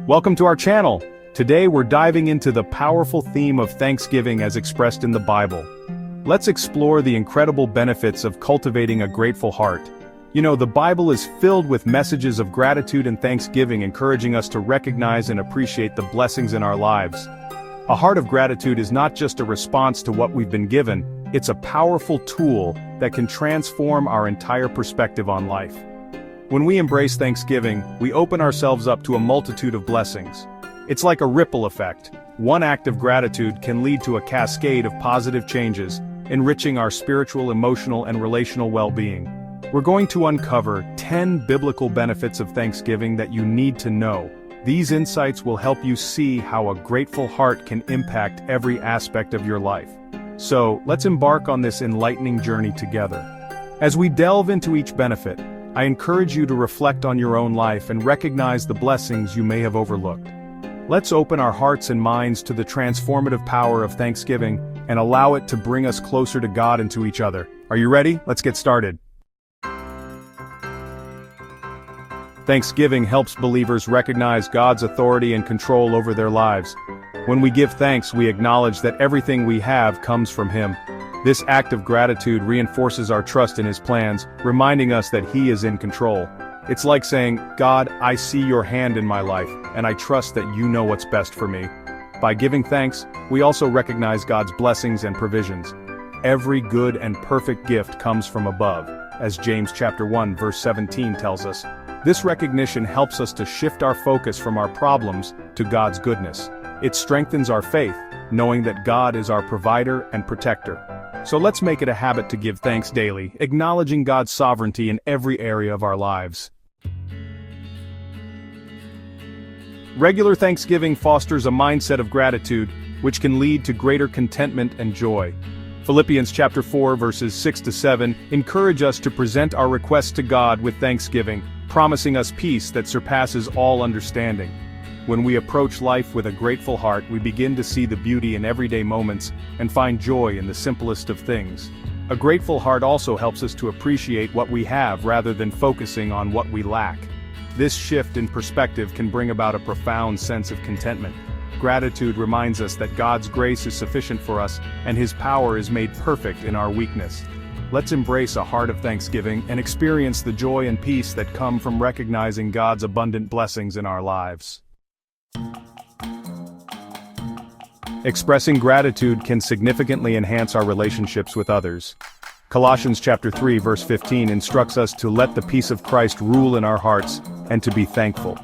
Welcome to our channel. Today we're diving into the powerful theme of Thanksgiving as expressed in the Bible. Let's explore the incredible benefits of cultivating a grateful heart. You know, the Bible is filled with messages of gratitude and thanksgiving, encouraging us to recognize and appreciate the blessings in our lives. A heart of gratitude is not just a response to what we've been given, it's a powerful tool that can transform our entire perspective on life. When we embrace Thanksgiving, we open ourselves up to a multitude of blessings. It's like a ripple effect. One act of gratitude can lead to a cascade of positive changes, enriching our spiritual, emotional, and relational well-being. We're going to uncover 10 biblical benefits of Thanksgiving that you need to know. These insights will help you see how a grateful heart can impact every aspect of your life. So, let's embark on this enlightening journey together. As we delve into each benefit, I encourage you to reflect on your own life and recognize the blessings you may have overlooked. Let's open our hearts and minds to the transformative power of Thanksgiving and allow it to bring us closer to God and to each other. Are you ready? Let's get started. Thanksgiving helps believers recognize God's authority and control over their lives. When we give thanks, we acknowledge that everything we have comes from Him. This act of gratitude reinforces our trust in His plans, reminding us that He is in control. It's like saying, God, I see your hand in my life, and I trust that you know what's best for me. By giving thanks, we also recognize God's blessings and provisions. Every good and perfect gift comes from above, as James chapter 1 verse 17 tells us. This recognition helps us to shift our focus from our problems to God's goodness. It strengthens our faith, knowing that God is our provider and protector. So let's make it a habit to give thanks daily, acknowledging God's sovereignty in every area of our lives. Regular Thanksgiving fosters a mindset of gratitude, which can lead to greater contentment and joy. Philippians chapter 4 verses 6-7 encourage us to present our requests to God with thanksgiving, promising us peace that surpasses all understanding. When we approach life with a grateful heart, we begin to see the beauty in everyday moments and find joy in the simplest of things. A grateful heart also helps us to appreciate what we have rather than focusing on what we lack. This shift in perspective can bring about a profound sense of contentment. Gratitude reminds us that God's grace is sufficient for us and His power is made perfect in our weakness. Let's embrace a heart of thanksgiving and experience the joy and peace that come from recognizing God's abundant blessings in our lives. Expressing gratitude can significantly enhance our relationships with others. Colossians chapter 3 verse 15 instructs us to let the peace of Christ rule in our hearts and to be thankful.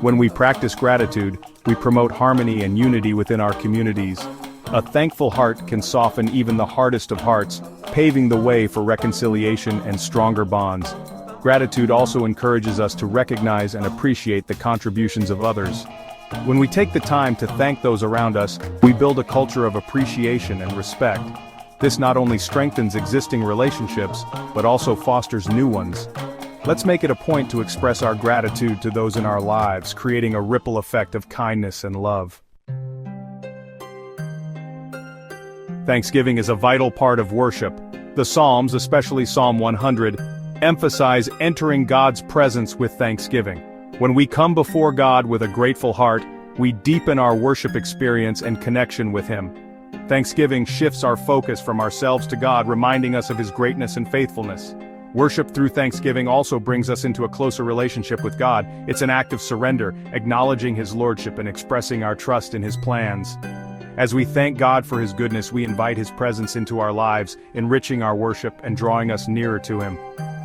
When we practice gratitude, we promote harmony and unity within our communities. A thankful heart can soften even the hardest of hearts, paving the way for reconciliation and stronger bonds. Gratitude also encourages us to recognize and appreciate the contributions of others. When we take the time to thank those around us, we build a culture of appreciation and respect. This not only strengthens existing relationships, but also fosters new ones. Let's make it a point to express our gratitude to those in our lives, creating a ripple effect of kindness and love. Thanksgiving is a vital part of worship. The Psalms, especially Psalm 100, emphasize entering God's presence with thanksgiving. When we come before God with a grateful heart, we deepen our worship experience and connection with Him. Thanksgiving shifts our focus from ourselves to God, reminding us of His greatness and faithfulness. Worship through thanksgiving also brings us into a closer relationship with God. It's an act of surrender, acknowledging His lordship and expressing our trust in His plans. As we thank God for His goodness, we invite His presence into our lives, enriching our worship and drawing us nearer to Him.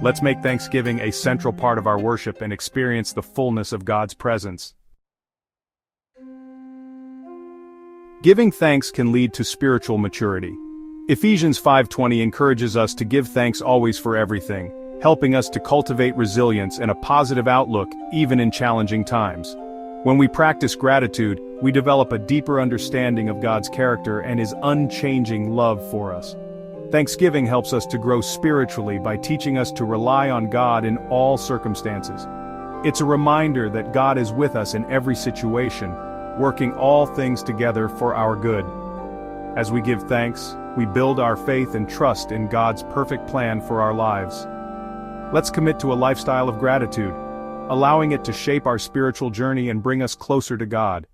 Let's make Thanksgiving a central part of our worship and experience the fullness of God's presence. Giving thanks can lead to spiritual maturity. Ephesians 5:20 encourages us to give thanks always for everything, helping us to cultivate resilience and a positive outlook even in challenging times. When we practice gratitude, we develop a deeper understanding of God's character and His unchanging love for us. Thanksgiving helps us to grow spiritually by teaching us to rely on God in all circumstances. It's a reminder that God is with us in every situation, working all things together for our good. As we give thanks, we build our faith and trust in God's perfect plan for our lives. Let's commit to a lifestyle of gratitude. allowing it to shape our spiritual journey and bring us closer to God.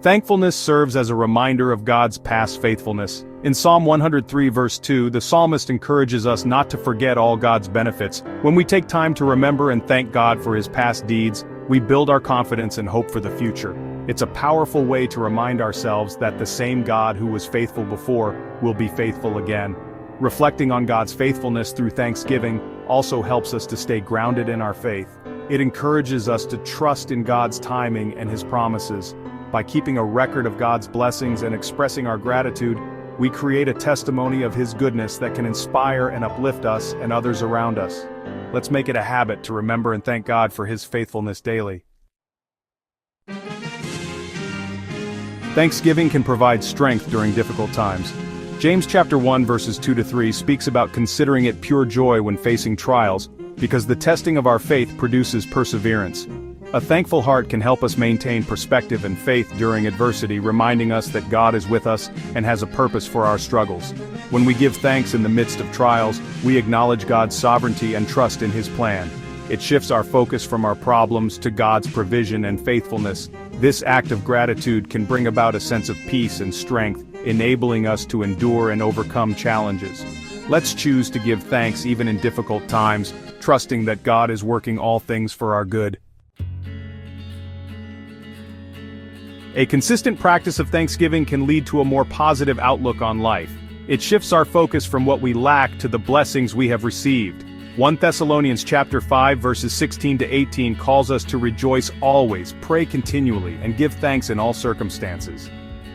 Thankfulness serves as a reminder of God's past faithfulness. In Psalm 103 verse 2, the psalmist encourages us not to forget all God's benefits. When we take time to remember and thank God for His past deeds, we build our confidence and hope for the future. It's a powerful way to remind ourselves that the same God who was faithful before will be faithful again. Reflecting on God's faithfulness through thanksgiving also helps us to stay grounded in our faith. It encourages us to trust in God's timing and His promises. By keeping a record of God's blessings and expressing our gratitude, we create a testimony of His goodness that can inspire and uplift us and others around us. Let's make it a habit to remember and thank God for His faithfulness daily. Thanksgiving can provide strength during difficult times. James chapter 1 verses 2-3 speaks about considering it pure joy when facing trials, because the testing of our faith produces perseverance. A thankful heart can help us maintain perspective and faith during adversity, reminding us that God is with us and has a purpose for our struggles. When we give thanks in the midst of trials, we acknowledge God's sovereignty and trust in His plan. It shifts our focus from our problems to God's provision and faithfulness. This act of gratitude can bring about a sense of peace and strength, enabling us to endure and overcome challenges. Let's choose to give thanks even in difficult times, trusting that God is working all things for our good. A consistent practice of thanksgiving can lead to a more positive outlook on life. It shifts our focus from what we lack to the blessings we have received. 1 Thessalonians chapter 5 verses 16-18 calls us to rejoice always, pray continually, and give thanks in all circumstances.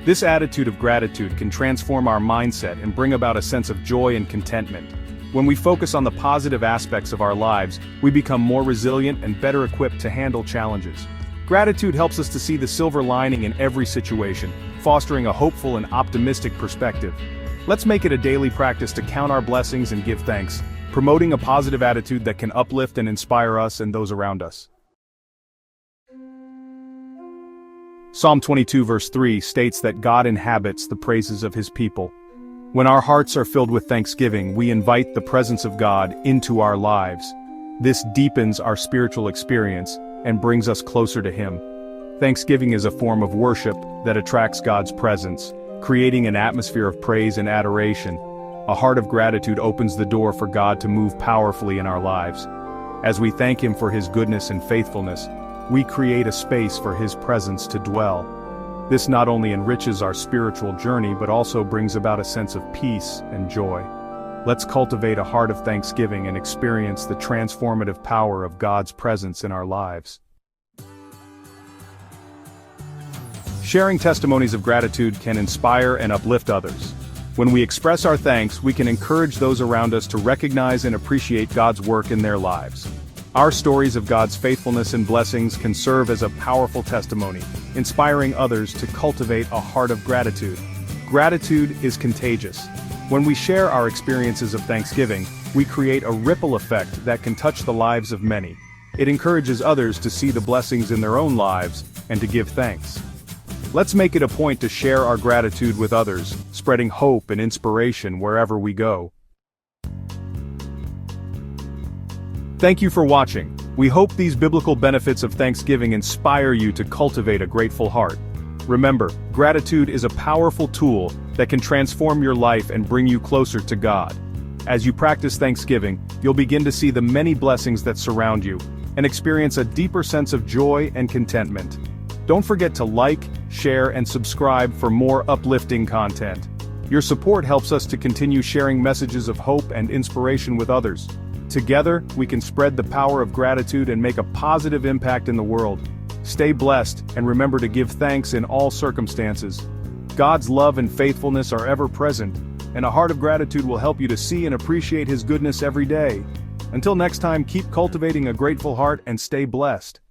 This attitude of gratitude can transform our mindset and bring about a sense of joy and contentment. When we focus on the positive aspects of our lives, we become more resilient and better equipped to handle challenges. Gratitude helps us to see the silver lining in every situation, fostering a hopeful and optimistic perspective. Let's make it a daily practice to count our blessings and give thanks, promoting a positive attitude that can uplift and inspire us and those around us. Psalm 22 verse 3 states that God inhabits the praises of His people. When our hearts are filled with thanksgiving, we invite the presence of God into our lives. This deepens our spiritual experience and brings us closer to Him. Thanksgiving is a form of worship that attracts God's presence, creating an atmosphere of praise and adoration. A heart of gratitude opens the door for God to move powerfully in our lives. As we thank Him for His goodness and faithfulness, we create a space for His presence to dwell. This not only enriches our spiritual journey but also brings about a sense of peace and joy. Let's cultivate a heart of thanksgiving and experience the transformative power of God's presence in our lives. Sharing testimonies of gratitude can inspire and uplift others. When we express our thanks, we can encourage those around us to recognize and appreciate God's work in their lives. Our stories of God's faithfulness and blessings can serve as a powerful testimony, inspiring others to cultivate a heart of gratitude. Gratitude is contagious. When we share our experiences of thanksgiving, we create a ripple effect that can touch the lives of many. It encourages others to see the blessings in their own lives and to give thanks. Let's make it a point to share our gratitude with others, spreading hope and inspiration wherever we go. Thank you for watching. We hope these biblical benefits of Thanksgiving inspire you to cultivate a grateful heart. Remember, gratitude is a powerful tool that can transform your life and bring you closer to God. As you practice Thanksgiving, you'll begin to see the many blessings that surround you, and experience a deeper sense of joy and contentment. Don't forget to like, share, and subscribe for more uplifting content. Your support helps us to continue sharing messages of hope and inspiration with others. Together, we can spread the power of gratitude and make a positive impact in the world. Stay blessed, and remember to give thanks in all circumstances. God's love and faithfulness are ever present, and a heart of gratitude will help you to see and appreciate His goodness every day. Until next time, keep cultivating a grateful heart and stay blessed.